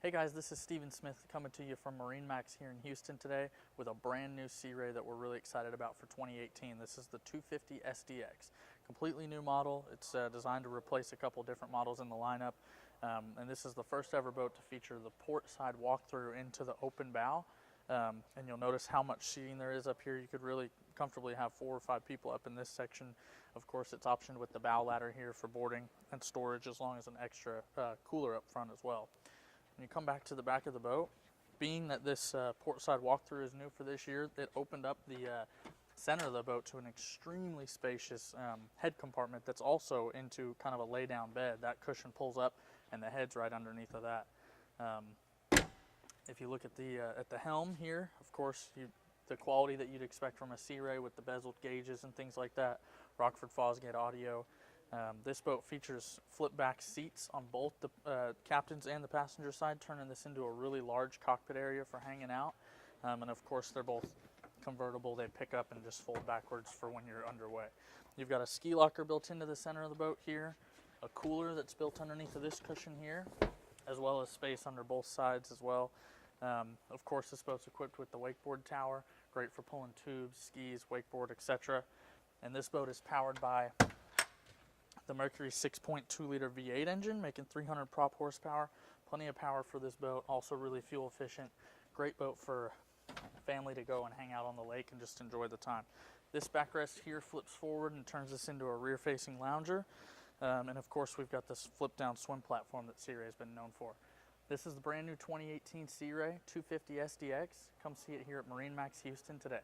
Hey guys, this is Steven Smith coming to you from Marinemax here in Houston today with a brand new Sea Ray that we're really excited about for 2018. This is the 250 SDX. Completely new model. It's designed to replace a couple different models in the lineup. And this is the first ever boat to feature the port side walkthrough into the open bow. And you'll notice how much seating there is up here. You could really comfortably have 4 or 5 people up in this section. Of course, it's optioned with the bow ladder here for boarding and storage, as long as an extra cooler up front as well. When you come back to the back of the boat, being that this port side walkthrough is new for this year, it opened up the center of the boat to an extremely spacious head compartment that's also into kind of a lay down bed. That cushion pulls up and the head's right underneath of that. If you look at the helm here, of course, the quality that you'd expect from a Sea Ray with the bezeled gauges and things like that, Rockford Fosgate audio. This boat features flip back seats on both the captain's and the passenger side, turning this into a really large cockpit area for hanging out. And of course, they're both convertible. They pick up and just fold backwards for when you're underway. You've got a ski locker built into the center of the boat here, a cooler that's built underneath of this cushion here, as well as space under both sides as well. Of course, this boat's equipped with the wakeboard tower, great for pulling tubes, skis, wakeboard, etc. And this boat is powered by the Mercury 6.2 liter V8 engine, making 300 prop horsepower. Plenty of power for this boat, also really fuel efficient. Great boat for family to go and hang out on the lake and just enjoy the time. This backrest here flips forward and turns this into a rear facing lounger. And of course, we've got this flip down swim platform that Sea Ray has been known for. This is the brand new 2018 Sea Ray 250 SDX. Come see it here at Marinemax Houston today.